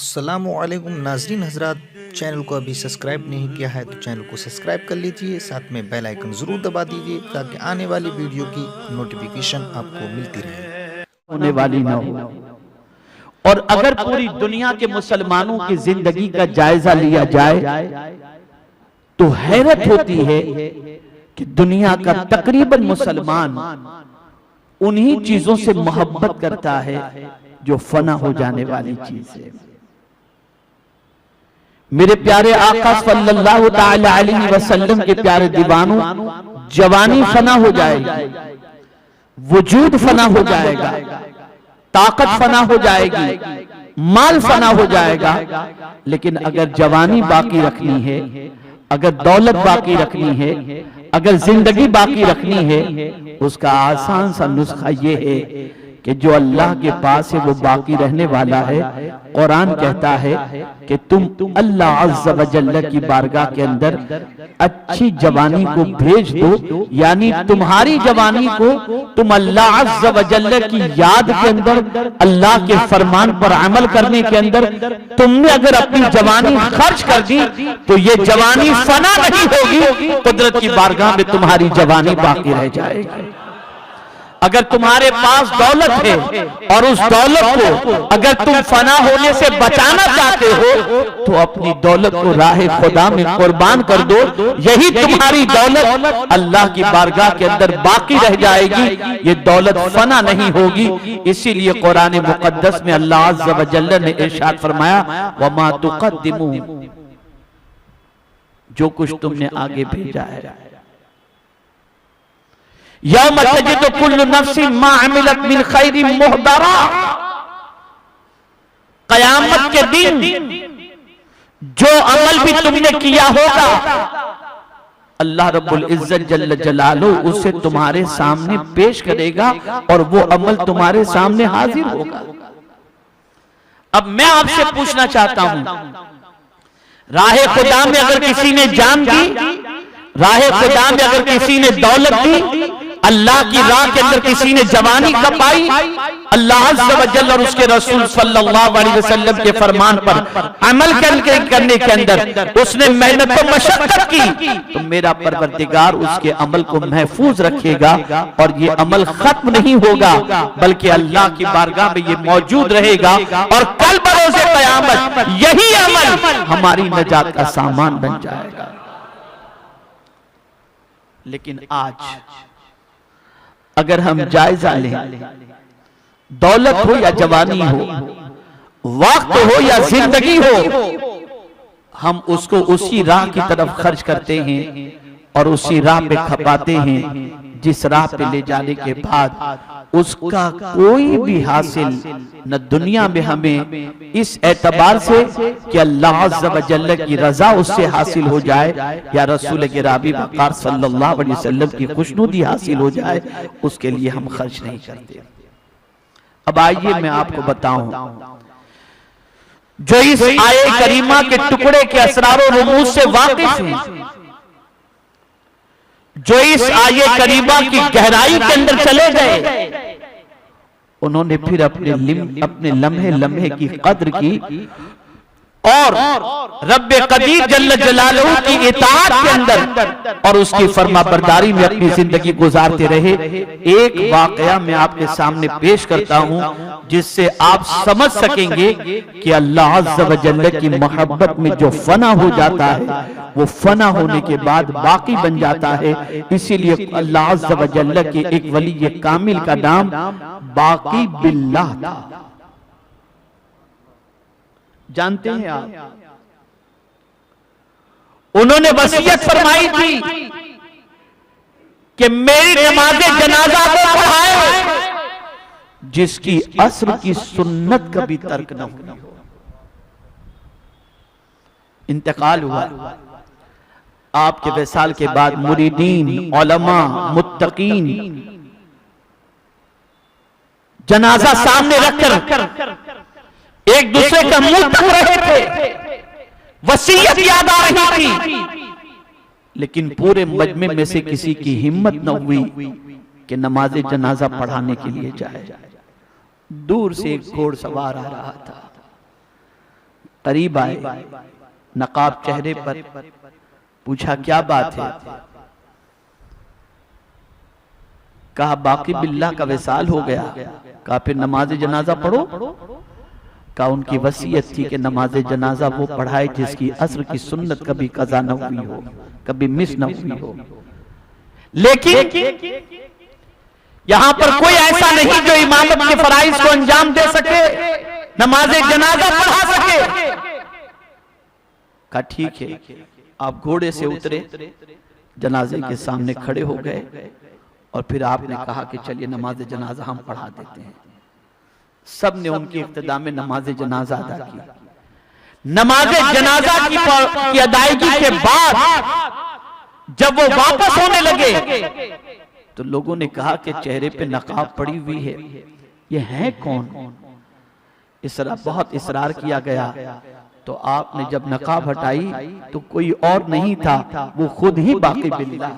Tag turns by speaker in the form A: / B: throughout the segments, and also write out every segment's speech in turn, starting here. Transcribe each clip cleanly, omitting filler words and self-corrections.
A: अस्सलामुअलैकुम नाजरीन हजरात, चैनल को अभी सब्सक्राइब नहीं किया है तो चैनल को सब्सक्राइब कर लीजिए, साथ में बेल आइकन ज़रूर दबा दीजिए ताकि आने वाली वीडियो की नोटिफिकेशन आपको मिलती रहे।
B: होने वाली ना हो। और अगर पूरी दुनिया के मुसलमानों की जिंदगी का जायजा लिया जाए तो हैरत होती है कि दुनिया का तकरीबन मुसलमान उन्हीं चीजों से मोहब्बत करता है जो फना हो जाने वाली चीज है। मेरे प्यारे आका सल्लल्लाहु ताला अलैहि वसल्लम के प्यारे दीवानों, जवानी फना हो जाएगी, वजूद फना हो जाएगा, ताकत फना हो जाएगी, माल फना हो जाएगा, लेकिन अगर जवानी बाकी रखनी है, अगर दौलत बाकी रखनी है, अगर जिंदगी बाकी रखनी है, उसका आसान सा नुस्खा ये है कि जो अल्लाह के पास है वो बाकी रहने वाला है। कुरान कहता है कि तुम अल्लाह अज़्ज़ा व जल्ल की बारगाह के अंदर अच्छी जवानी को भेज दो, यानी तुम्हारी जवानी को तुम अल्लाह अज़्ज़ा व जल्ल की याद के अंदर, अल्लाह के फरमान पर अमल करने के अंदर तुमने अगर अपनी जवानी खर्च कर दी तो ये जवानी फना नहीं होगी, कुदरत की बारगाह में तुम्हारी जवानी बाकी रह जाएगी। अगर तुम्हारे पास दौलत है और उस दौलत को अगर तुम फना होने से बचाना चाहते हो तो अपनी दौलत को राह खुदा में कुर्बान कर दो, यही तुम्हारी दौलत अल्लाह की बारगाह के अंदर बाकी रह जाएगी, ये दौलत फना नहीं होगी। इसीलिए कुरान मुकद्दस में अल्लाह अज़्ज़ा व जल्ल ने इरशाद फरमाया, वमा तुक़द्दिमू, जो कुछ तुमने आगे भेजा है, यौम तजिदु कुल्लु नफ्सिन मा अमिलत मिन खैरिन मुहदरा, कयामत के दिन जो अमल भी तुमने किया होगा अल्लाह रब्बुल इज्जत जल्ल जलालुहु उसे तुम्हारे सामने पेश करेगा और वो अमल तुम्हारे सामने हाजिर होगा। अब मैं आपसे पूछना चाहता हूं, राह खुदा में अगर किसी ने जान दी, राह खुदा में अगर किसी ने दौलत दी, अल्लाह की राह के अंदर किसी ने जवानी कपाई, अल्लाह अज़्ज़ा व जल्ल और उसके रसूल सल्लल्लाहु अलैहि वसल्लम के फरमान पर अमल करने के अंदर उसने मेहनत और मशक्कत की, तो मेरा परवरदिगार उसके अमल को महफूज रखेगा और ये अमल खत्म नहीं होगा, बल्कि अल्लाह की बारगाह में ये मौजूद रहेगा और कल बरोज़े क़यामत यही अमल हमारी नजात का सामान बन जाएगा। लेकिन आज अगर हम जायजा लें, दौलत हो या जवानी हो, वक्त हो या जिंदगी हो, हम उसको उसी राह की तरफ खर्च करते हैं और उसी राह पे खपाते हैं जिस राह पे ले जाने के बाद उसका कोई भी हासिल न दुनिया में हमें इस एतबार से कि अल्लाह अज़्ज़ा व जल्ल की रजा उससे हासिल हो जाए या रसूल गिरामी वक़ार सल्लल्लाहु अलैहि वसल्लम की खुशनुदी हासिल हो जाए, उसके लिए हम खर्च नहीं करते। अब आइए मैं आपको बताऊं, जो इस आये करीमा के टुकड़े के असरार और रुमूज से वाकिफ हैं, जो इस आये करीमा की गहराई के अंदर चले गए, उन्होंने फिर अपने लम्हे लम्हे की कद्र की और रब्बे कदीर जल्ल जलालहू की इताअत के अंदर और उसकी फर्माबरदारी में अपनी जिंदगी गुजारते रहे। एक वाकया मैं आपके सामने पेश करता हूं जिससे आप समझ सकेंगे कि अल्लाह अज़्ज़ा व जल्ल की मोहब्बत में जो फना हो जाता है वो फना होने के बाद बाकी बन जाता है। इसीलिए अल्लाह अज़्ज़ा व जल्ल के एक वली कामिल का नाम बाकी बिल्लाह था। जानते हैं आप, उन्होंने वसीयत फरमाई थी कि मेरी नमाज़े जनाजा को पढ़ाए जिसकी असर की सुन्नत कभी तर्क न हुई हो। इंतकाल हुआ, आपके विसाल के बाद मुरीदीन, उलमा, मुत्तकीन जनाजा सामने रखकर एक दूसरे का मुंह तक रहे थे, वसीयत याद आ रही थी, लेकिन पूरे मजमे में से किसी की हिम्मत न हुई कि नमाज़े जनाजा पढ़ाने के लिए जाए। दूर से एक घोड़सवार आ रहा था, करीब आए, नकाब चेहरे पर, पूछा क्या बात है? कहा बाकी बिल्लाह का विसाल हो गया। कहा फिर नमाज जनाजा पढ़ो। कहा उनकी वसीयत थी कि नमाज जनाजा वो पढ़ाए जिसकी असर की सुन्नत कभी कज़ा न हुई हो, कभी मिस न हुई हो। लेकिन यहां पर कोई ऐसा नहीं जो इमामत के फराइज को अंजाम दे सके, नमाज जनाजा पढ़ा सके। कहा ठीक है। आप घोड़े से उतरे, जनाजे के सामने खड़े हो गए और फिर आपने कहा कि चलिए नमाज जनाजा हम पढ़ा देते हैं। सब ने उनकी इक्तदा में नमाज जनाजा अदा की। नमाज जनाजा की अदायगी के बाद जब वो वापस होने लगे तो लोगों ने कहा कि चेहरे पे नकाब पड़ी हुई है, ये है कौन? बहुत इसरार किया गया तो आपने जब नकाब हटाई तो कोई और नहीं था, वो खुद ही बाकी बिल्लाह।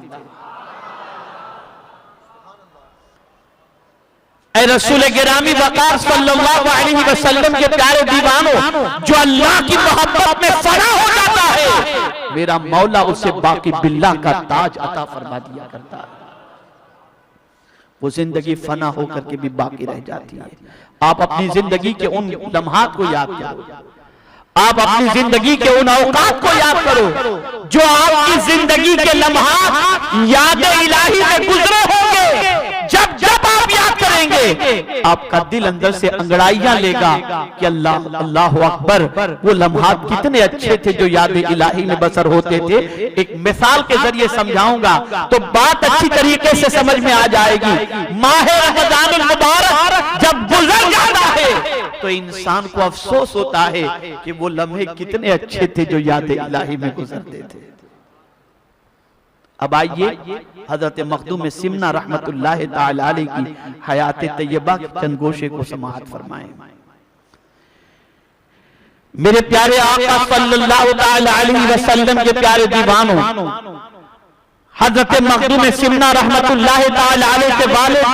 B: ऐ रसूल गिरामी वक़ार सल्लल्लाहु अलैहि वसल्लम के प्यारे दीवानों, जो अल्लाह की मोहब्बत में फना हो जाता है, मेरा मौला उसे बाकी बिल्लाह का ताज अता फरमा दिया करता है। वो जिंदगी फना होकर के भी बाकी रह जाती है। आप अपनी जिंदगी के उन लम्हात को याद करो, आप अपनी जिंदगी के उन औकात को याद करो जो आपकी जिंदगी के लम्हात याद इलाही में गुजरे होंगे। जब जब आप याद करेंगे आपका दिल अंदर से अंगड़ाइयां लेगा कि अल्लाह अल्लाह अकबर, वो लम्हात कितने अच्छे थे जो याद इलाही में बसर होते थे। एक मिसाल के जरिए समझाऊंगा तो बात अच्छी तरीके से समझ में आ जाएगी। माह रमज़ानुल मुबारक जब गुजर जाता है तो इंसान को अफसोस होता है कि वो लम्हे कितने अच्छे थे जो याद इलाही में गुजरते थे। अब आइए हजरत मखदूम सिमना रहमतुल्लाह ताला अलैह की हयात तैयबा के चंद गोशे को समाअत फरमाएं। मेरे प्यारे आका सल्लल्लाहु ताला अलैहि वसल्लम के प्यारे दीवानों, हजरत मखदूम सिमना रहमतुल्लाह ताला अलैह के वालिद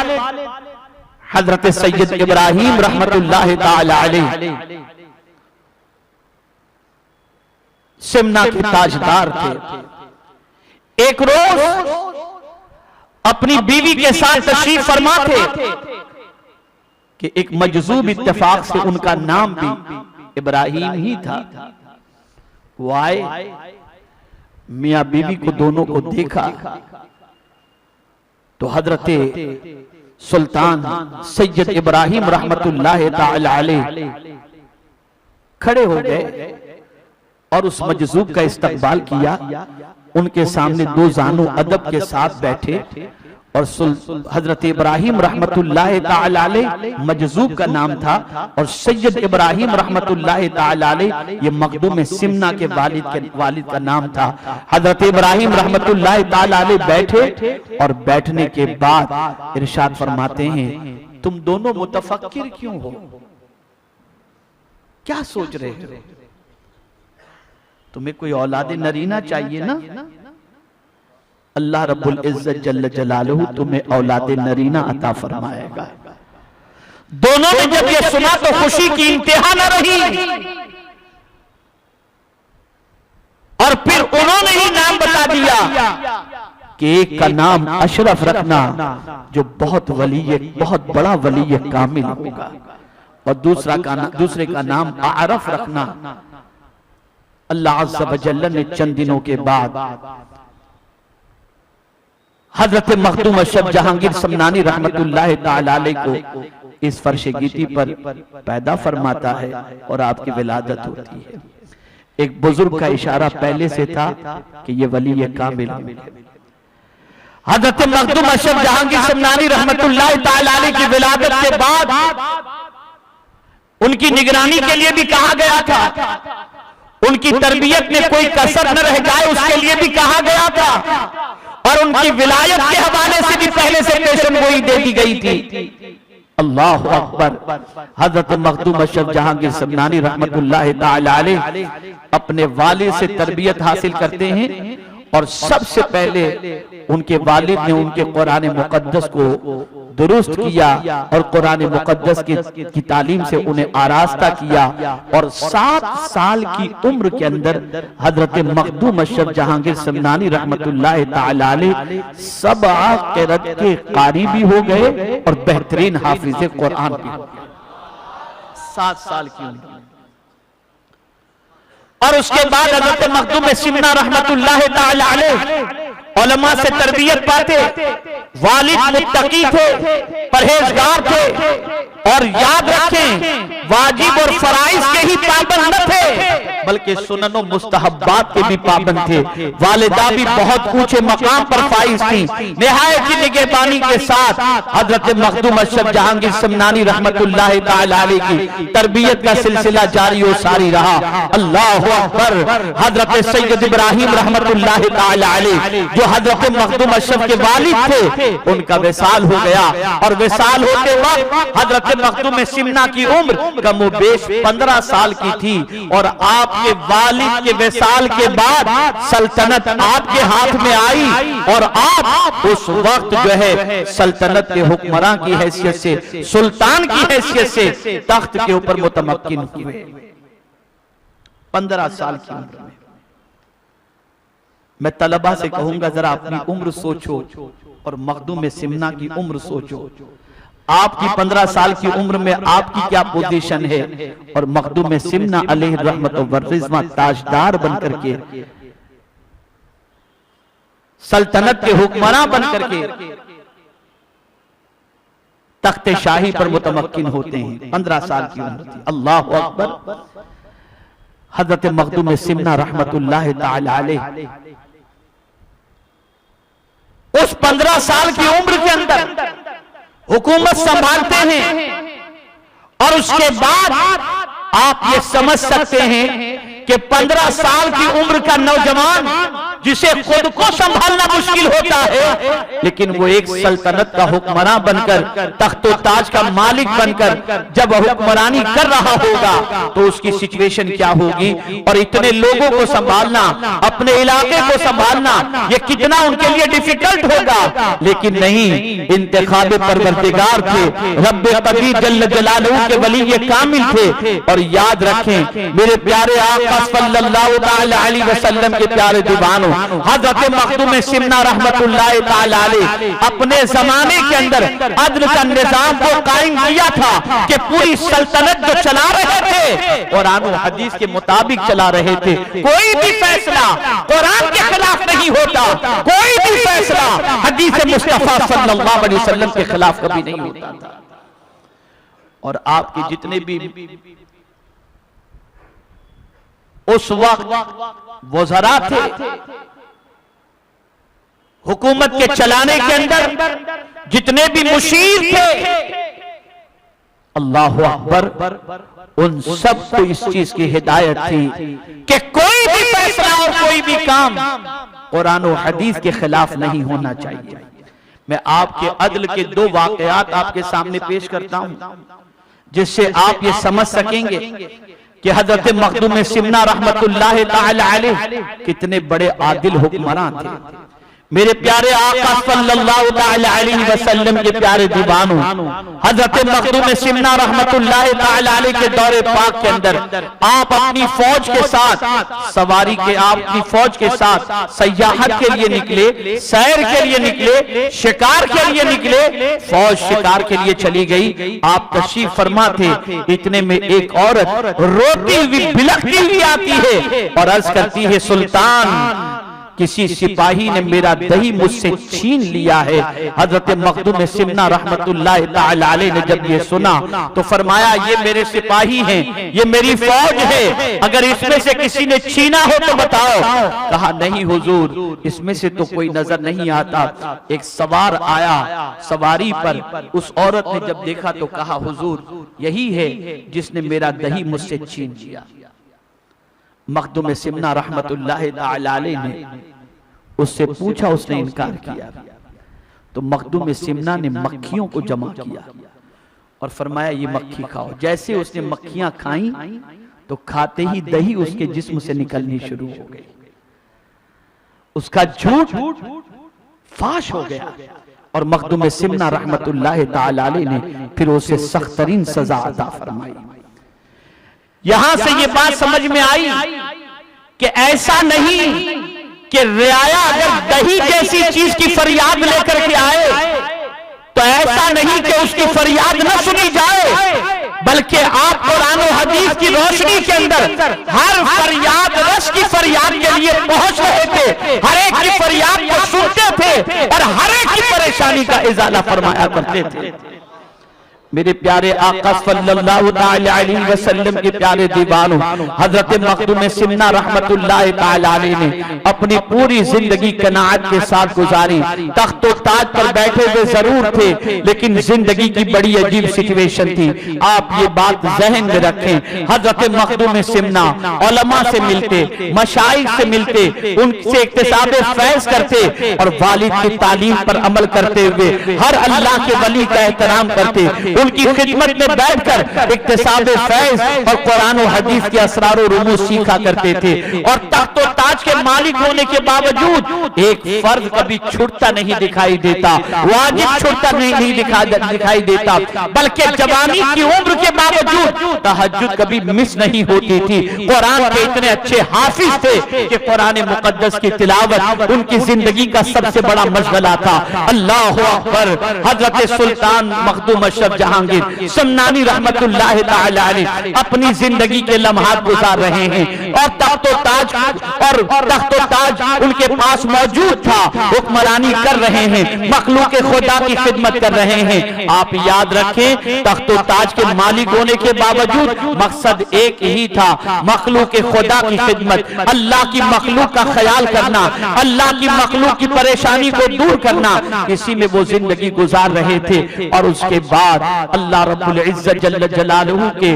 B: हजरत सैयद इब्राहिम रहमतुल्लाह ताला अलैह सिमना के ताजदार थे। एक रोज अपनी बीवी के साथ तशरीफ फरमा थे कि एक मजजूब इत्तेफाक से उनका नाम भी इब्राहिम ही था। वो आए, मियां बीवी को दोनों को देखा तो हजरत सुल्तान सैयद इब्राहिम रहमतुल्लाह ताला अलैह खड़े हो गए और उस मजजूब का इस्तकबाल किया। उनके सामने दो जानू अदब के साथ बैठे और हजरत इब्राहिम रहमतुल्लाह ताला अलैह मजजूब का नाम था और सैयद इब्राहिम रहमतुल्लाह ताला अलैह ये मखदूम सिमना के वालिद का नाम था। हजरत इब्राहिम रहमतुल्लाह ताला अलैह बैठे और बैठने के बाद इरशाद फरमाते हैं, तुम दोनों मुतफक्किर क्यों हो? क्या सोच रहे हो? तुम्हें कोई औलाद नरीना चाहिए ना? अल्लाह रब्बुल इज्जत जल्ल जलालहू तुम्हें औलाद नरीना अता फरमाएगा। दोनों ने जब ये सुना तो खुशी की इंतहा न रही और फिर उन्होंने ही नाम बता दिया कि एक का नाम अशरफ रखना जो बहुत बड़ा वली कामिल होगा और दूसरे का नाम आरफ रखना। अल्लाह अज़्ज़ा व जल्ल ने चंद दिनों के बाद हजरत मखदूम अशरफ जहांगीर समनानी रहमतुल्लाह ताला अलैह को इस फर्शे गिती पर पैदा फरमाता है और आपकी विलादत होती है। एक बुजुर्ग का इशारा पहले से था कि ये वली कामिल है। हजरत मखदूम अशरफ जहांगीर समनानी रहमतुल्लाह ताला अलैह की विलादत के बाद उनकी निगरानी के लिए भी कहा गया था, उनकी तरबियत में कोई कसर न रह जाए उसके लिए भी कहा गया था और उनकी विलायत के हवाले से भी पहले से पेशेनगोई दे दी गई थी। अल्लाह अकबर। हजरत मखदूम अशरफ जहांगीर समनानी रहमतुल्लाह ताला अलैह अपने वालिद से तरबियत हासिल करते हैं और सबसे पहले उनके वालिद ने उनके कुरान मुकद्दस को दुरुस्त किया और कुरान मुकद्दस की तालीम से उन्हें आरास्ता किया। और 7 साल की उम्र के अंदर हजरत मखदूम अशरफ जहांगीर समनानी रहमतुल्लाह ताला अलैह सबअ क़िरात के कारी भी हो गए और बेहतरीन हाफिज़ कुरान भी हो गए। 7 साल की उम्र। और उसके बाद हजरत मखदूम सिमना रहमतुल्लाह ताला अलैह उलमा से तरबियत पाते, वालिद मुत्तकी थे, परहेजगार थे, और याद रखें वाजिब और फराइज के ही पाबंद न थे बल्कि सुनन और मुस्तहब्बात के भी पाबंद थे। वालिदा भी बहुत ऊंचे मकाम पर फाइज थी। निहायत की निगहबानी के साथ हजरत मखदूम अशरफ जहांगीर समनानी रहमतुल्लाह ताला अलैह की तरबियत का सिलसिला जारी और सारी रहा। अल्लाहु अकबर। हजरत सैयद इब्राहिम रहमतुल्लाह ताला अलैह जो हजरत मखदूम अशरफ के वालिद थे, उनका विसाल हो गया। और विसाल होते वक्त हजरत मखदूम सिमना की उम्र कमोबेश 15 साल की थी। और आपके वालिद के विसाल के बाद सल्तनत आपके हाथ में आई और आप उस वक्त जो है सल्तनत के हुक्मरान की हैसियत से, सुल्तान की हैसियत से तख्त के ऊपर मुतमक्किन हुए 15 साल की उम्र में। मैं तलबा से कहूंगा जरा अपनी उम्र सोचो और मखदूम सिमना की उम्र सोचो। आपकी 15 साल की उम्र में आपकी क्या पोजीशन है और मखदूम सिमना अलैहि रहमत व रिज़्वा ताजदार बनकर के, सल्तनत के हुक्मरान बनकर के तख्ते शाही पर मुतमक्किन होते हैं। 15 साल की उम्र थी। अल्लाहु अकबर। हजरत मखदूम सिमना रहमतुल्लाह ताला अलैह उस 15 साल की उम्र के अंदर हुकूमत संभालते हैं। और उसके बाद आप ये समझ सकते हैं कि 15 साल की उम्र का नौजवान जिसे खुद को संभालना मुश्किल होता है, लेकिन वो एक सल्तनत का हुक्मरान बनकर, तख्तो ताज का मालिक बनकर जब हुक्मरानी कर रहा होगा तो उसकी सिचुएशन क्या होगी। और इतने लोगों को संभालना, अपने इलाके को संभालना, ये कितना उनके लिए डिफिकल्ट होगा। लेकिन नहीं, इंतखाब परवरदिगार थे, रब्बे कदीर जल्ल जलालहू के वली ये कामिल थे। और याद रखें मेरे प्यारे आका सल्लल्लाहु अलैहि वसल्लम के प्यारे दीवानों, हजरत मखदूम सिमना रहमतुल्लाह ताला अलैह अपने जमाने के अंदर अदल का निजाम को कायम किया था कि पूरी सल्तनत जो चला रहे थे कुरान और हदीस के मुताबिक चला रहे थे। कोई भी फैसला कुरान के खिलाफ नहीं होता, कोई भी फैसला हदीस मुस्तफा सल्लल्लाहु अलैहि वसल्लम के खिलाफ कभी नहीं होता था। और आपके जितने भी उस वक्त वज़रा थे हुकूमत के चलाने के अंदर, जितने भी मुशीर थे, अल्लाहु अकबर, उन सब को इस चीज की हिदायत थी कि कोई भी फैसला और कोई भी काम कुरान और हदीस के खिलाफ नहीं होना चाहिए। मैं आपके अदल के 2 वाकयात आपके सामने पेश करता हूं जिससे आप ये समझ सकेंगे कि हजरत मखदूम सिमना रहमतुल्लाह ताला अलैह कितने बड़े आदिल हुक्मरान थे। मेरे प्यारे आका सल्लल्लाहु ताला अलैहि वसल्लम के प्यारे दीवानों, हजरत मखदूम सिमना रहमतुल्लाह ताला अलैह के दौरे पाक के अंदर आप अपनी फौज के साथ सवारी के, आपकी फौज के साथ सयाहत के लिए निकले, सैर के लिए निकले, शिकार के लिए निकले। फौज शिकार के लिए चली गई, आप तशरीफ फरमा थे। इतने में एक औरत रोती हुई बिलखती हुई आती है और अर्ज करती है, सुल्तान, किसी सिपाही ने मेरा दही मुझसे छीन लिया है। हजरत मखदूम सिमना रहमतुल्लाह ताला अलैह ने जब ये सुना तो फरमाया, ये मेरे सिपाही हैं, ये मेरी फौज है, अगर इसमें से किसी ने छीना हो तो बताओ। कहा, नहीं हुजूर, इसमें से तो कोई नजर नहीं आता। एक सवार आया सवारी पर, उस औरत ने जब देखा तो कहा, हुजूर, यही है जिसने मेरा दही मुझसे छीन लिया। मखदूम सिमना रहमतुल्लाह ताला अलैह ने उससे पूछा, उसने इनकार किया। तो मखदूम सिमना ने मक्खियों को जमा किया और फरमाया, ये मक्खी खाओ। जैसे उसने मक्खियां खाई तो खाते ही दही उसके जिस्म से निकलनी शुरू हो गई। उसका झूठ फाश हो गया। और मखदूम सिमना रहमतुल्लाह ताला अलैह ने फिर उसे सख्त तरीन सजा अता फरमाई। यहां से ये बात समझ में आई कि ऐसा नहीं कि रियाया अगर दही जैसी चीज की फरियाद लेकर के आए तो ऐसा नहीं कि उसकी फरियाद न सुनी जाए, बल्कि आप कुरान और हदीस की रोशनी के अंदर हर फरियाद रस की फरियाद के लिए पहुंच रहे थे, हर एक की फरियाद को सुनते थे और हर एक की परेशानी का इजाला फरमाया करते थे। मेरे प्यारे आका सल्लल्लाहु अलैहि वसल्लम के प्यारे दीवानों, हजरत मखदूम सिमना रहमतुल्लाह ताला अलैह ने अपनी पूरी जिंदगी कनाअत के साथ गुजारी। तख्त व ताज पर बैठे हुए जरूर थे, लेकिन जिंदगी की बड़ी अजीब सिचुएशन थी। आप ये बात जहन में रखें, हजरत मखदूम सिमना उलमा से मिलते, मशाइख से मिलते, उनसे इक्तिसाब फैज करते और वालिद की तालीम पर अमल करते हुए हर अल्लाह के वली का एहतराम करते, उनकी खिदमत में बैठकर इक्तिसाब फैज और कुरान और हदीस के असरार और रुमूज सीखा करते थे। और तख्त और ताज के मालिक होने के बावजूद एक फर्ज कभी छूटता नहीं दिखाई देता, वाजिब छूटता नहीं दिखाई देता, बल्कि जवानी की उम्र के बावजूद तहज्जुद कभी मिस नहीं होती थी। कुरान के इतने अच्छे हाफिज थे कि कुरान मुकद्दस की तिलावत उनकी जिंदगी का सबसे बड़ा मशगला था। अल्लाह अकबर। हजरत सुल्तान मखदूम अशरफ जहांगीर समनानी रहमतुल्लाह ताला अलैह अपनी जिंदगी के लम्हात गुजार रहे हैं और तख्त व ताज उनके पास मौजूद था, हुक्मरानी कर रहे हैं, मखलूक खुदा की खिदमत कर रहे हैं। आप याद रखें, तख्त व ताज के मालिक होने के बावजूद मकसद एक ही था, मखलूक खुदा की खिदमत, अल्लाह की मखलूक का ख्याल करना, अल्लाह की मखलूक की परेशानी को दूर करना, इसी में वो जिंदगी गुजार रहे थे। और उसके बाद अल्लाह रब्बुल इज्जत जल्ल जलालहू के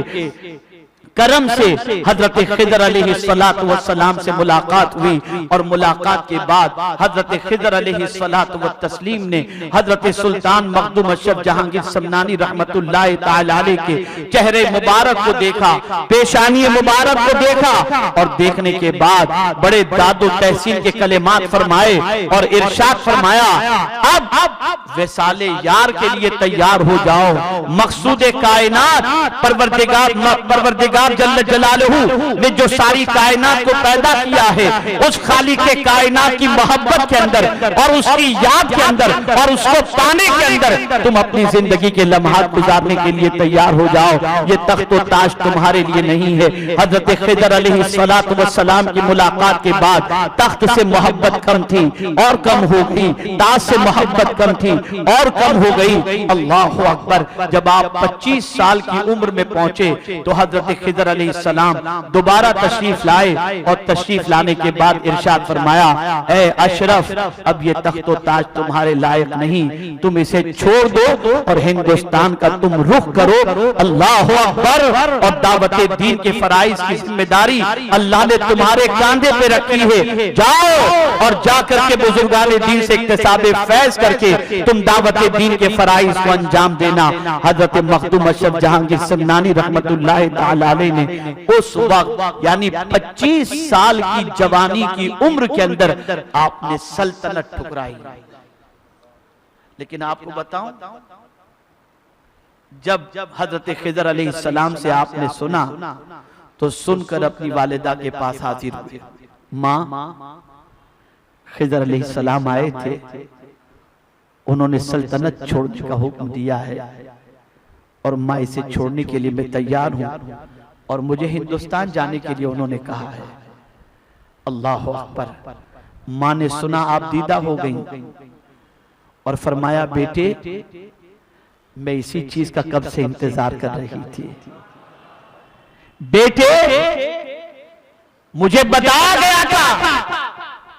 B: करम से हजरत खिदर अलैहिस्सलातु वस्सलाम से मुलाकात हुई और मुलाकात के बाद हजरत खिदर अलैहिस्सलातु वत्तस्लीम ने हजरत सुल्तान मखदूम अशरफ जहांगीर समनानी रहमतुल्लाह ताला अलैह के चेहरे मुबारक को देखा, पेशानी मुबारक को देखा और देखने के बाद बड़े दादो तहसीन के कलेमात फरमाए और इरशाद फरमाया, अब वसाले यार के लिए तैयार हो जाओ। मकसूद कायनात परवरदिगार जल्ल जलालहू ने जो सारी कायनात को पैदा किया है, उस खालिक के कायनात की मोहब्बत के अंदर और उसकी याद के अंदर और उसको पाने के अंदर तुम अपनी जिंदगी के लम्हात गुजारने के लिए तैयार हो जाओ। ये तख्त व ताज तुम्हारे लिए नहीं है। हजरत खिदर अलैहिस्सलातु वस्सलाम की मुलाकात के बाद तख्त से मोहब्बत कम थी और कम हो गई, ताज से मोहब्बत कम थी और कम हो गई। अल्लाह अकबर। जब आप 25 साल की उम्र में पहुंचे तो हजरत खिदर अलैहिस्सलाम दोबारा तशरीफ लाए और तशरीफ लाने के बाद इरशाद फरमाया, ए अशरफ, अब ये तख्त व ताज तुम्हारे लायक नहीं, तुम इसे छोड़ दो और हिंदुस्तान का तुम रुख करो। अल्लाह अकबर। और दावत दीन के फराइज की जिम्मेदारी अल्लाह ने तुम्हारे कांधे पे रखी है। जाओ और जाकर के बुजुर्गान दीन से इक्तिसाब फैज करके तुम दावत दीन के फराइज को अंजाम देना। हजरत मखदूम अशरफ जहांगीर समनानी रहमतुल्लाह ताला अलैह ने उस वक्त यानी 25 साल की जवानी की उम्र के अंदर आपने सल्तनत ठुकराई। लेकिन आपको बताऊं, जब हजरत खिदर अलैहिस्सलाम से आपने सुना तो सुनकर अपनी वालिदा के पास हाजिर हुए। माँ, खिदर अलैहिस्सलाम आए थे, उन्होंने सल्तनत छोड़ने का हुक्म दिया है और माँ इसे छोड़ने के लिए मैं तैयार हूं और मुझे हिंदुस्तान जाने के लिए उन्होंने कहा है। अल्लाह अकबर। माँ ने सुना, आप दीदा हो गई और फरमाया, बेटे मैं इसी चीज का कब से इंतजार कर रही थी। बेटे मुझे बताया गया था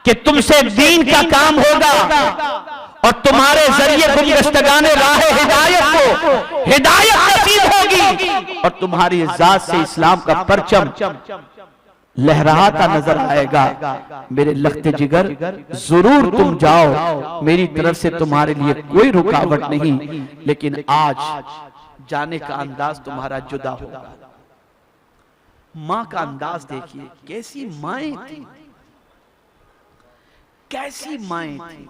B: कि तुमसे दीन का काम होगा और तुम्हारे जरिए गुमगश्तगाने राह हिदायत को हिदायत नसीब होगी और तुम्हारी जात से इस्लाम का परचम लहराता नजर आएगा। मेरे लख्ते जिगर, जरूर तुम जाओ, मेरी तरफ से तुम्हारे लिए कोई रुकावट नहीं, लेकिन आज जाने का अंदाज तुम्हारा जुदा होगा। माँ का अंदाज देखिए, कैसी माएं थी, कैसी माएं थी।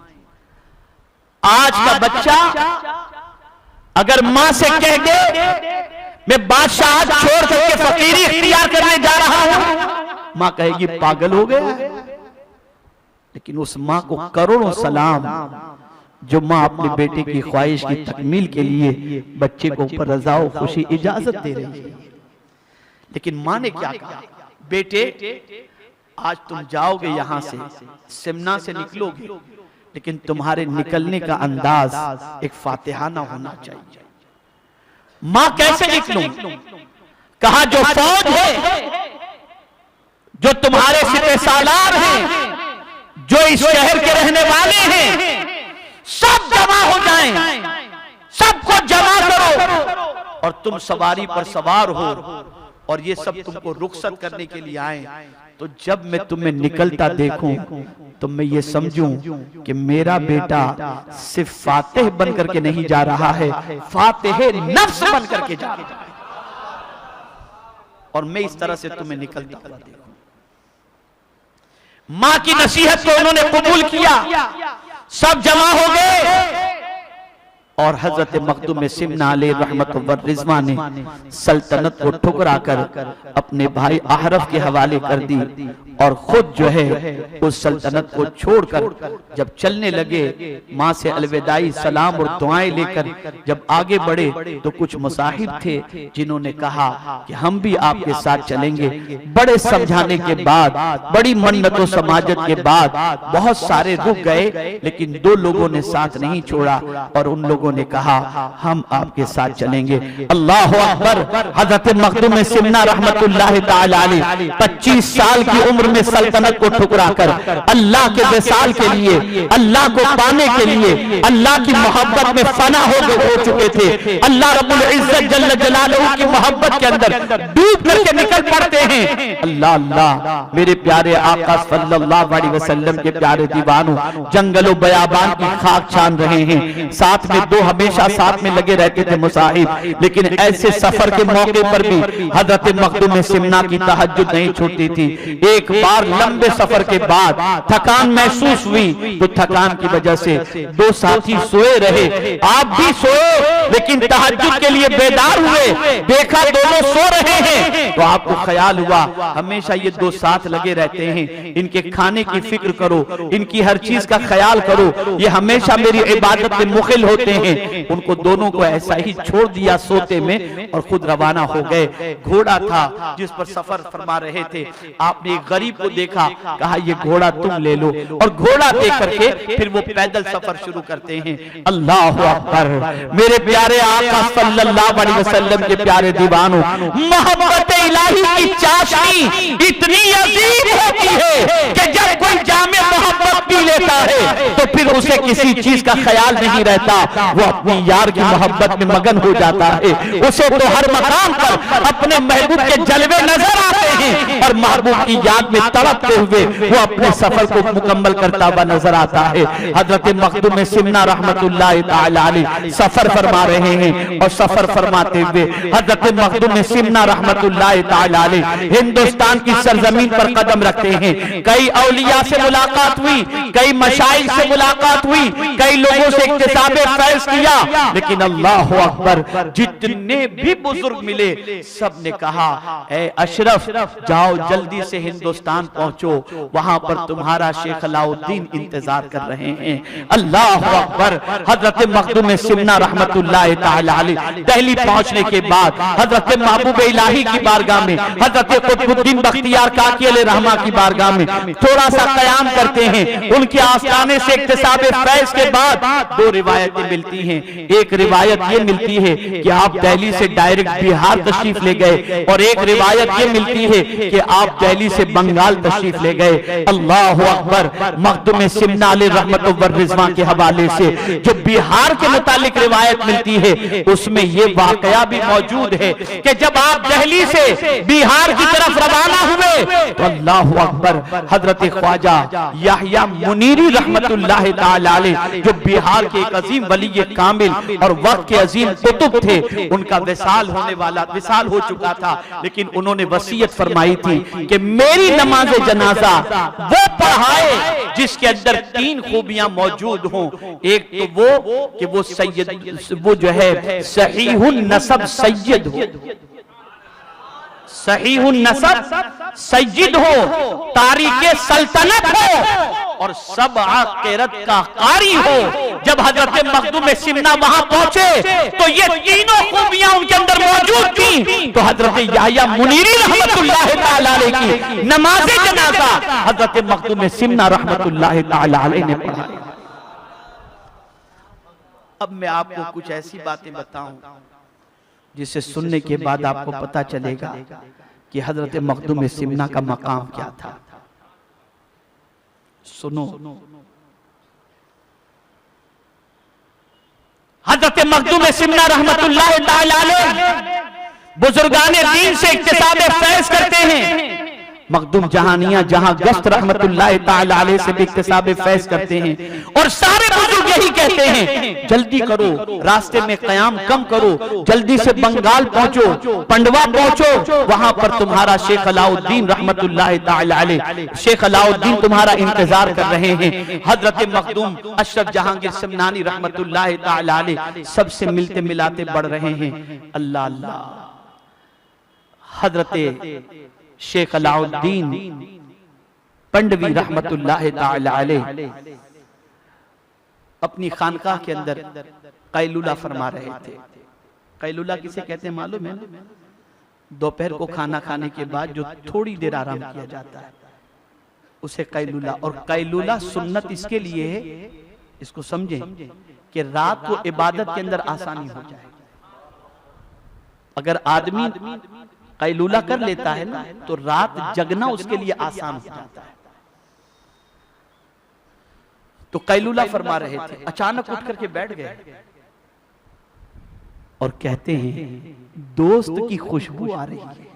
B: आज का बच्चा अगर मां से कह दे मैं बादशाह छोड़ करके फकीरी इख्तियार करने जा रहा हूं, मां कहेगी पागल हो गया। लेकिन उस मां को करोड़ों सलाम जो मां अपने बेटे की ख्वाहिश की तकमील के लिए बच्चे को ऊपर रजा और खुशी इजाजत दे रही है। लेकिन मां ने क्या कहा, बेटे आज तुम जाओगे यहां से, सिमना से निकलोगे, लेकिन तुम्हारे निकलने का अंदाज एक फातिहाना होना चाहिए। मां कैसे निकलूं? कहा जो फौज है, जो तुम्हारे सिपह सालार हैं, जो इस शहर के रहने वाले हैं, सब जमा हो जाएं, सबको जमा करो और तुम सवारी पर सवार हो और ये सब तुमको रुखसत करने के लिए आए। तो जब मैं तुम्हें निकलता देखूं तो मैं ये समझूं कि मेरा बेटा सिर्फ फातिह बन करके नहीं जा रहा है, फातिह नफ्स बन करके जा रहा है। और मैं इस तरह से तुम्हें निकलता हुआ देखूं। मां की नसीहत को उन्होंने कबूल किया, सब जमा हो गए और हजरत मखदूम सिमना अलैहि रहमत व रिज़वा ने सल्तनत को ठुकरा कर अपने भाई अहरफ के हवाले कर दी और खुद जो है उस सल्तनत को छोड़कर जब चलने लगे, मां से अलविदाई सलाम और दुआएं लेकर जब आगे बढ़े तो कुछ मुसाहिब थे जिन्होंने कहा कि हम भी आपके साथ चलेंगे। बड़े समझाने के बाद, बड़ी मन्नतों समाजत के बाद बहुत सारे रुक गए, लेकिन दो लोगों ने साथ नहीं छोड़ा और उन लोगों ने कहा हम आपके साथ चलेंगे। अल्लाह अकबर। हजरत मखदूम सिमना रहमतुल्लाह ताला अलैह 25 साल की उम्र में सल्तनत को ठुकरा कर अल्लाह के विसाल के लिए, अल्लाह को पाने के लिए, अल्लाह की मोहब्बत में फना हो चुके थे। अल्लाह रब्बुल इज्जत जल्ल जलालहू की मोहब्बत के अंदर डूब करके निकल पड़ते हैं। अल्लाह अल्लाह, मेरे प्यारे आका सल्लल्लाहु अलैहि वसल्लम के प्यारे दीवानों, जंगलों बयाबान की खाक छान रहे हैं, साथ में दो हमेशा साथ में लगे रहते थे मुसाहिब। लेकिन ऐसे सफर के मौके पर भी हजरत मखदूम सिमना की तहज्जुद नहीं छूटती थी। एक बार लंबे सफर के बाद थकान महसूस हुई तो थकान की वजह से दो साथी सोए रहे, आप भी सोए, लेकिन तहज्जुद के लिए बेदार हुए, देखा दोनों सो रहे हैं तो आपको ख्याल हुआ हमेशा ये दो साथ लगे रहते हैं, इनके खाने की फिक्र करो, इनकी हर चीज का ख्याल करो, ये हमेशा मेरी इबादत में मुखिल होते हैं। उनको दोनों को ऐसा ही छोड़ दिया सोते में और खुद रवाना हो गए। घोड़ा था जिस पर सफर फरमा रहे थे, आपने एक गरीब को देखा, कहा ये घोड़ा तुम ले लो, और घोड़ा दे करके फिर वो पैदल सफर शुरू करते हैं। अल्लाह अकबर। मेरे प्यारे आका सल्लल्लाहु अलैहि वसल्लम के प्यारे दीवानों, मोहब्बत इलाही की चाशनी इतनी अजीब होती है कि जब कोई जामे मोहब्बत पी लेता है तो फिर उसे किसी चीज का ख्याल नहीं रहता, वो अपनी यार की मोहब्बत में मगन हो जाता है। उसे तो हर मकाम पर अपने महबूब के जलवे नजर आते हैं और महबूब की याद में तड़पते हुए वो अपने सफर को मुकम्मल करता हुआ नजर आता है। हजरत मखदूम सिमना रहमतुल्लाह ताला अलैह सफर फरमा रहे हैं और सफर फरमाते हुए हजरत मखदूम सिमना रहमतुल्लाह ताला अलैह हिंदुस्तान की सरजमीन पर कदम रखते हैं। कई औलिया से मुलाकात हुई, कई मशाइख से मुलाकात हुई, कई लोगों से इक्तिसाब फैज़ किया, लेकिन अल्लाह अकबर, जितने भी बुजुर्ग मिले सब ने कहा ए अशरफ जाओ जल्दी से हिंदुस्तान पहुंचो, वहां पर तुम्हारा शेख अलाउद्दीन इंतजार कर रहे हैं। अल्लाह अकबर। हजरत मखदूम सिमना रहमतुल्लाह ताला अलैह दिल्ली पहुंचने के बाद हजरत महबूब इलाही की बारगाह में, हजरत कुतुबुद्दीन बख्तियार काकी अलैहि रहमा की बारगाह में थोड़ा सा कयाम करते हैं। उनके आस्थाने से इक्तिसाब फैज़ के बाद दो रिवायतें मिलती हैं। एक रिवायत ये मिलती है कि आप दिल्ली से डायरेक्ट बिहार तशरीफ ले गए और एक रिवायत ये मिलती है कि आप दिल्ली से बंगाल तशरीफ ले गए। अल्लाह अकबर। मखदूम सिमना अलैहि रहमत व रिज़वा के हवाले से जो बिहार के मुतालिक रिवायत मिलती है उसमें ये वाकया भी मौजूद है कि जब आप दिल्ली से बिहार की तरफ रवाना हुए तो अल्लाह अकबर, हजरत ख्वाजा याह्या मुनीरी रहमतुल्लाह ताला अलैह जो बिहार के एक अजीम वली कामिल और वक्त के अजीम कुतुब थे, उनका विसाल हो चुका था, लेकिन उन्होंने वसीयत फरमाई थी कि मेरी नमाज जनाजा वो पढ़ाए जिसके अंदर 3 खूबियां मौजूद हों। एक तो वो कि वो सैयद, वो जो है सहीहुन नसब सैयद हो, सहीहुन नसब सैयद हो, तारीखे सल्तनत हो और सब क़िरात का कारी हो। जब हजरत मखदूम सिमना वहां पहुंचे तो ये तीनों खूबियां उनके अंदर मौजूद थी। तो हजरत याह्या मुनीरी रहमतुल्लाह तआला अलैह की नमाज़े जनाजा हजरत मखदूम सिमना रहमतुल्लाह तआला अलैह ने पढ़ाई। अब मैं आपको कुछ ऐसी बातें बताऊं जिसे सुनने के बाद आपको पता चलेगा कि हजरत मखदूम सिमना का मकाम क्या था। सुनो, हजरत मखदूम सिमना रहमतुल्लाह तआला अलैह बुजुर्गाने दीन से इक्तिसाब फैज़ करते हैं। मखदूम जहानिया जहां गश्त रहमतुल्लाह तआला अलैह से भी इक्तिसाब फैज़ करते हैं और सारे बुजुर्ग यही कहते हैं जल्दी करो, रास्ते में क़याम कम करो, जल्दी से बंगाल पहुंचो, पंडवा पहुंचो, वहां पर तुम्हारा शेख अलाउद्दीन रहमतुल्लाह तआला अलैह, शेख अलाउद्दीन तुम्हारा इंतजार कर रहे हैं। हजरत मखदूम अशरफ जहांगीर सिमनानी रहमतुल्लाह तआला अलैह सबसे मिलते मिलाते बढ़ रहे हैं। अल्लाह अल्लाह, हजरत शेख अलाउद्दीन पंडवी रहमतुल्लाह तआला अलैह अपनी खानकाह के अंदर कैलूला फरमा रहे थे। कैलूला किसे कहते हैं मालूम है? दोपहर को खाना खाने के बाद जो थोड़ी देर आराम किया जाता है उसे कैलूला। और कैलूला सुन्नत इसके लिए है, इसको समझें कि रात को इबादत के अंदर आसानी हो जाए। अगर आदमी कैलूला कर लेता है ना तो रात जगना उसके लिए आसान हो जाता है। तो कैलूला फरमा रहे थे, अचानक उठ करके बैठ गए और कहते हैं दोस्त की खुशबू आ रही है,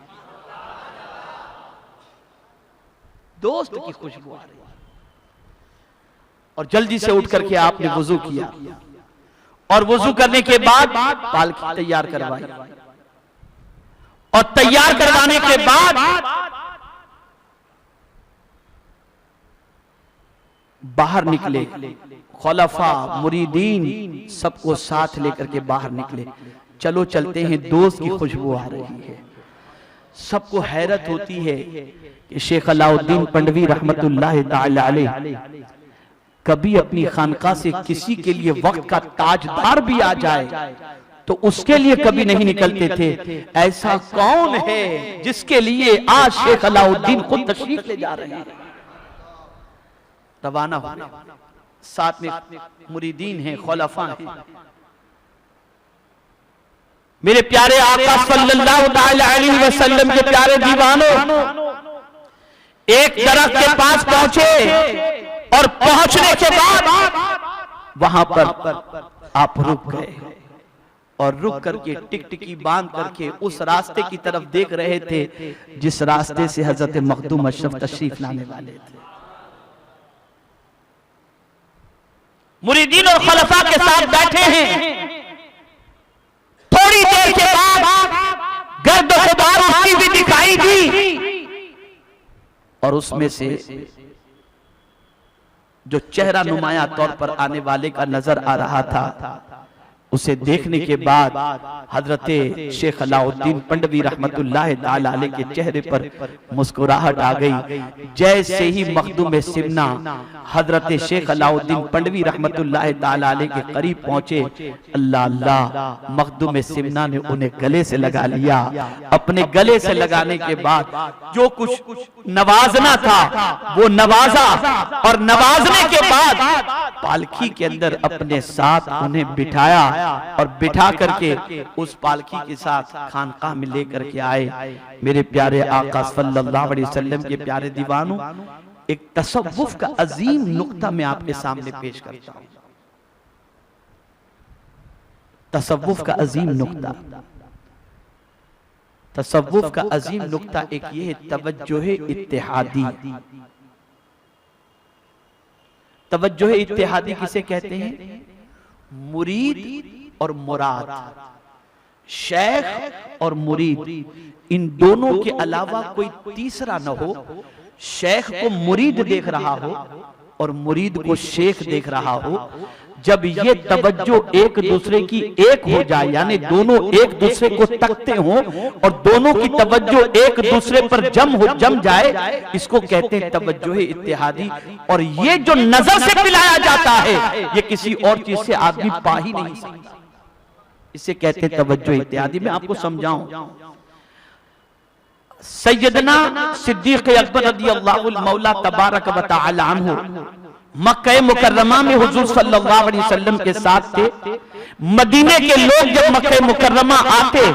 B: दोस्त की खुशबू आ रही है। और जल्दी से उठ करके आपने वुजू किया और वुजू करने के बाद पालकी तैयार करवाई और तैयार करवाने के बाद बाहर निकले। खुलफा मुरीदीन सबको साथ लेकर के बाहर निकले। चलो चलते हैं, दोस्त की खुशबू आ रही है। सबको हैरत होती है कि शेख अलाउद्दीन पंडवी रहमतुल्लाह तआला अलैह कभी अपनी खानका से किसी के लिए वक्त का ताजदार भी आ जाए तो उसके लिए कभी नहीं निकलते थे। ऐसा कौन है जिसके लिए आज शेख अलाउद्दीन खुद तशरीफ ले जा रहे हैं? रवाना हो, साथ में मुरीदीन हैं, खुलफा हैं। मेरे प्यारे आका सल्लल्लाहु अलैहि वसल्लम के प्यारे दीवानों, एक दरख्त के पास पहुंचे और पहुंचने के बाद वहां पर आप रुक गए और रुक करके टिकटिकी बांध करके उस रास्ते की तरफ देख रहे थे जिस रास्ते से हजरत मखदूम अशरफ तशरीफ लाने वाले थे। मुरीदीन और खलफा के साथ बैठे हैं। थोड़ी देर के बाद गर्द गुबार उठती हुई दिखाई दी और उसमें से जो चेहरा नुमाया तौर पर आने वाले का नजर आ रहा था, उसे देखने के बाद हजरत शेख अलाउद्दीन पंडवी रहमतुल्लाह तआला अलैह के चेहरे पर मुस्कुराहट आ गई। जैसे ही मखदूम सिमना हजरत शेख अलाउद्दीन पंडवी रहमतुल्लाह तआला अलैह के करीब पहुंचे, अल्लाह अल्लाह, मखदूम सिमना ने उन्हें गले से लगा लिया। अपने गले से लगाने के बाद जो कुछ नवाजना था वो नवाजा और नवाजने के बाद पालकी के अंदर अपने साथ उन्हें बिठाया और बिठा करके उस पालकी के साथ खानकाह में लेकर के आए। मेरे प्यारे आका सल्लल्लाहु अलैहि वसल्लम के प्यारे दीवानों, एक तसव्वुफ का अजीम नुक्ता मैं आपके सामने पेश करता हूं। तसव्वुफ का अजीम नुक्ता, तसव्वुफ का अजीम नुक्ता एक ये है, तवज्जुह इत्तेहादी। तवज्जुह इत्तेहादी किसे कहते हैं? मुरीद और मुराद, शेख और मुरीद, इन दोनों के अलावा कोई तीसरा न हो। शेख को मुरीद देख रहा हो और मुरीद को शेख देख रहा हो, जब ये तवज्जो एक दूसरे की एक हो जाए, यानी दोनों एक दूसरे को तकते हों और दोनों की तवज्जो एक दूसरे पर जम जाए, इसको कहते हैं तवज्जो इत्तेहादी। और ये जो नजर से पिलाया जाता है, ये किसी और चीज से आदमी पा ही नहीं सकता, इसे कहते हैं तवज्जो इत्तेहादी। मैं आपको समझाऊं, सैयदना सिद्दीक अकबर रज़ियल्लाहु मौला तबारक व तआला अन्हु मक्का मुकर्रमा में हुजूर सल्लल्लाहु अलैहि वसल्लम के साथ थे। मदीने के लोग जब मक्का मुकर्रमा आते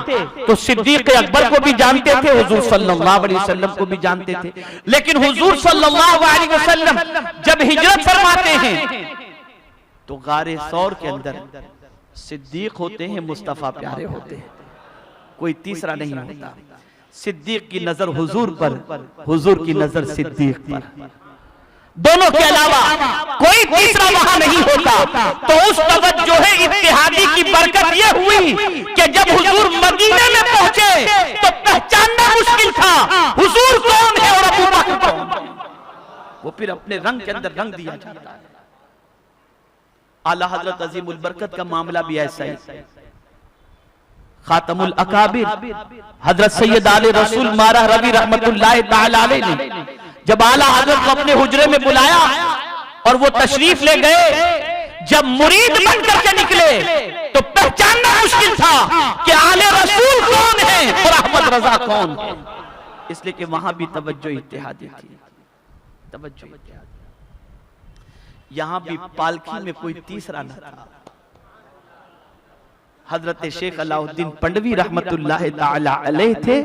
B: तो सिद्दीक अकबर को भी जानते थे, हुजूर सल्लल्लाहु अलैहि वसल्लम को भी जानते थे। लेकिन हुजूर सल्लल्लाहु अलैहि वसल्लम जब हिजरत फरमाते हैं तो गारे सौर के अंदर सिद्दीक होते हैं, मुस्तफा प्यारे होते हैं, कोई तीसरा नहीं होता। सिद्दीक की नजर हुजूर पर, हुजूर की नजर सिद्दीक पर, दोनों के अलावा कोई तीसरा वहां नहीं होता। तो उस तवज्जो इत्तेहादी की बरकत यह हुई कि जब हुजूर मदीने में पहुंचे तो पहचानना मुश्किल था हुजूर कौन है और अबू बकर कौन। वो फिर अपने रंग के अंदर रंग दिया जाता है। आला हजरत अजीमुल बरकत का मामला भी ऐसा है। खातमुल अकाबिर हजरत सैयद आले रसूल मारा रवि रहमतुल्लाहि तआला अलैह ने जब आला हजरत को अपने हुजरे में बुलाया और वो तशरीफ ले गए, जब मुरीद बनकर के निकले तो पहचानना मुश्किल था कि आले रसूल कौन है और अहमद रजा कौन है, इसलिए कि वहां भी तवज्जो इत्तेहादी थी, तवज्जो इत्तेहादी। यहां भी पालकी में कोई तीसरा न था। हजरत शेख अलाउद्दीन पंडवी रहमतुल्लाहि ताला अलैह थे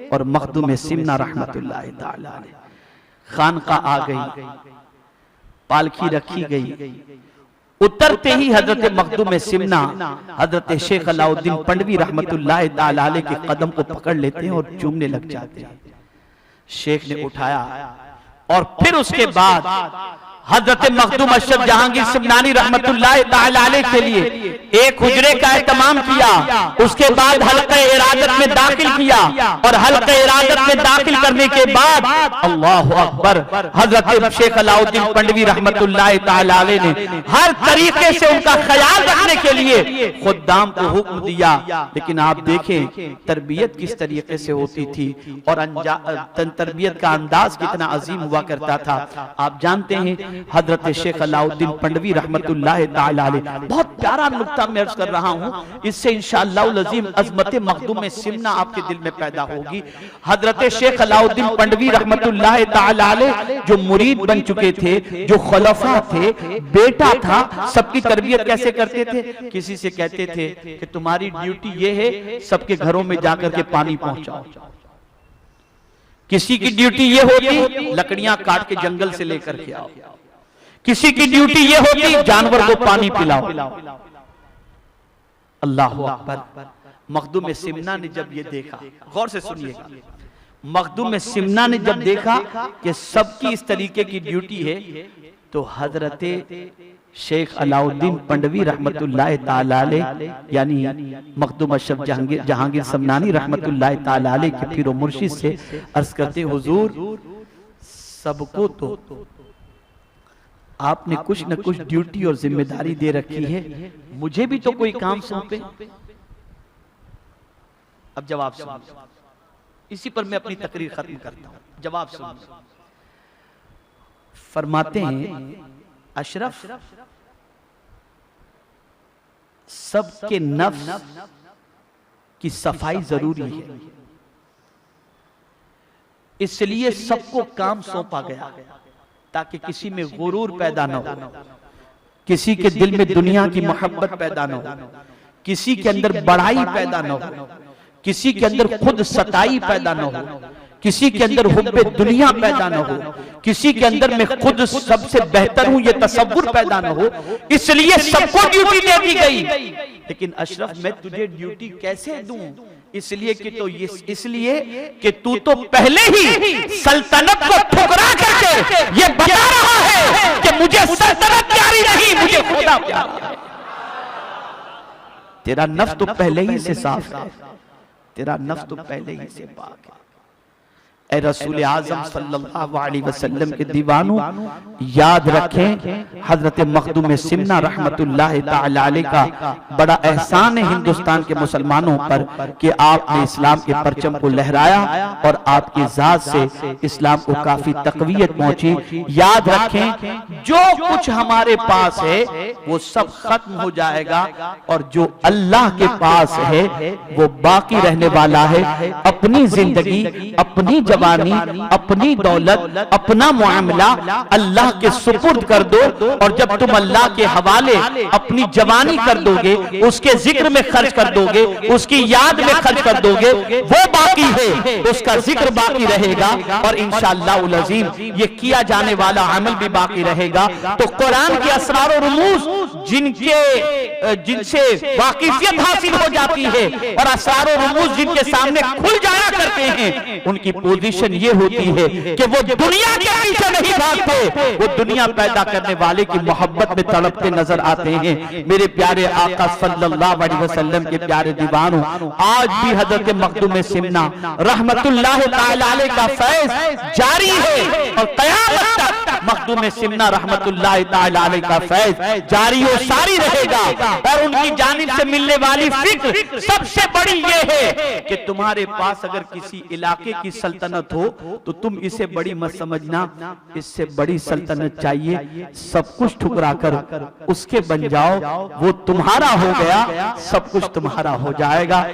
B: और मखदूम सिमना रहमतुल्लाहि ताला अलैह। खानका आ गई, पालकी रखी गई, उतरते ही हजरत मखदूम सिमना हजरत शेख अलाउद्दीन पंडवी रहमतुल्लाहि ताला अलैह के कदम को पकड़ लेते हैं और चूमने लग जाते हैं। शेख ने उठाया और फिर उसके बाद हजरत मखदूम अशरफ जहांगीर सिमनानी रहमतुल्लाहि ताला अलैह के लिए एक हुजरे का एहतमाम किया, उसके बाद हल्क़े इरादत में दाखिल किया और हल्क़े इरादत में दाखिल करने के बाद अल्लाहु अकबर, हजरत शेख अलाउद्दीन पंडवी रहमतुल्लाहि ताला अलैह ने हर तरीके से उनका ख्याल रखने के लिए खुद्दाम को हुक्म दिया। लेकिन आप देखें तरबियत किस तरीके से होती थी और तरबियत का अंदाज कितना अजीम हुआ करता था। आप जानते हैं हजरत शेख अलाउद्दीन पंडवी रहमतुल्लाहि ताला अलैह, बहुत प्यारा नुक्ता मैं अर्ज कर रहा हूं, इससे इंशाअल्लाह अज़ीम अज़मत मखदूम सिमना आपके दिल में पैदा होगी। हजरत शेख अलाउद्दीन पंडवी रहमतुल्लाहि ताला अलैह जो मुरीद बन चुके थे, जो खलीफा थे, बेटा था, सबकी तरबियत कैसे करते थे? किसी से कहते थे कि तुम्हारी ड्यूटी ये है सबके घरों में जाकर के पानी पहुंचाओ। किसी की ड्यूटी ये होती लकड़ियां काट के जंगल से लेकर के आओ, किसी की ड्यूटी ये होती जानवर को पानी पिलाओ। अल्लाहु अकबर। मखदूम सिमना ने जब ये देखा, गौर से सुनिएगा, मखदूम सिमना ने जब देखा कि सबकी इस तरीके की ड्यूटी है तो हजरत शेख अलाउद्दीन पंडवी रहमतुल्लाहि ताला अलैह यानी मखदूम अशरफ जहांगीर समनानी रहमतुल्लाहि ताला अलैह के पीर व मुर्शिद से अर्ज करते, हुजूर सबको तो आपने कुछ न कुछ ड्यूटी और जिम्मेदारी दे रखी है, मुझे भी तो कोई काम सौंपे। अब जवाब सुनिए, इसी पर मैं अपनी तकरीर खत्म करता हूं। जवाब सुनिए, फरमाते हैं अशरफ सबके नफ्स की सफाई जरूरी है, इसलिए सबको काम सौंपा गया ताकि किसी में गुरूर पैदा न हो, किसी के दिल में दुनिया की मोहब्बत पैदा न हो, किसी के अंदर बड़ाई पैदा न हो, किसी के अंदर खुद सताई पैदा न हो, किसी के अंदर हुब्बे दुनिया पैदा न हो, किसी के अंदर मैं खुद सबसे बेहतर हूं ये तसव्वुर पैदा न हो, इसलिए सबको ड्यूटी दे दी गई। लेकिन अशरफ मैं तुझे ड्यूटी कैसे दूं? इसलिए कि तो ये इसलिए कि तू तो पहले ही सल्तनत को ठुकरा करके ये बता रहा है कि मुझे सल्तनत प्यारी नहीं, मुझे खुदा प्यारा है। तेरा नफ्स तो पहले ही से साफ है, तेरा नफ्स तो पहले ही से पाक है। ए रसूल आज़म सल्लल्लाहु अलैहि वसल्लम के दीवानों, याद रखें हजरत मखदूम सिमना रहमतुल्लाहि ताला अलैह का बड़ा एहसान है हिंदुस्तान के मुसलमानों पर कि आपने इस्लाम के परचम को लहराया और आपकी जात से इस्लाम को काफी तकवीयत पहुंची। याद रखें जो कुछ हमारे पास है वो सब खत्म हो जाएगा और जो अल्लाह के पास है वो बाकी रहने वाला है। अपनी जिंदगी, अपनी जवानी, अपनी दौलत, अपना मामला अल्लाह के सुपुर्द कर दो और जब तुम अल्लाह के हवाले अपनी जवानी कर दोगे, उसके जिक्र में खर्च कर दोगे, उसकी याद में खर्च कर दोगे, वो बाकी है, उसका जिक्र बाकी रहेगा और इंशाअल्लाह उल अज़ीम ये किया जाने वाला अमल भी बाकी रहेगा। तो कुरान के असरार और रुमूज जिनसे वाकिफियत हासिल हो जाती है और असरार और रुमूज जिनके सामने खुल जाया करते हैं, उनकी पोजीशन ये होती है कि वो दुनिया के पीछे नहीं भागते, वो दुनिया पैदा करने वाले की मोहब्बत में तड़पते नजर आते हैं। मेरे प्यारे आका सल्लल्लाहु अलैहि वसल्लम के प्यारे दीवानों, आज भी हजरत मखदूम सिमना रहमतुल्लाहि ताला अलैह का फैज जारी है और क़यामत तक मखदूम सिमना रहमतुल्लाहि ताला अलैह का फैज जारी और सारी रहेगा। और उनकी जानिब से मिलने वाली फिक्र सबसे बड़ी ये है कि तुम्हारे पास अगर किसी इलाके की सल्तनत हो तो तुम इसे बड़ी मत समझना, इससे बड़ी सल्तनत चाहिए, सब कुछ ठुकरा कर उसके बन जाओ, वो तुम्हारा हो गया, सब कुछ तुम्हारा हो जाएगा।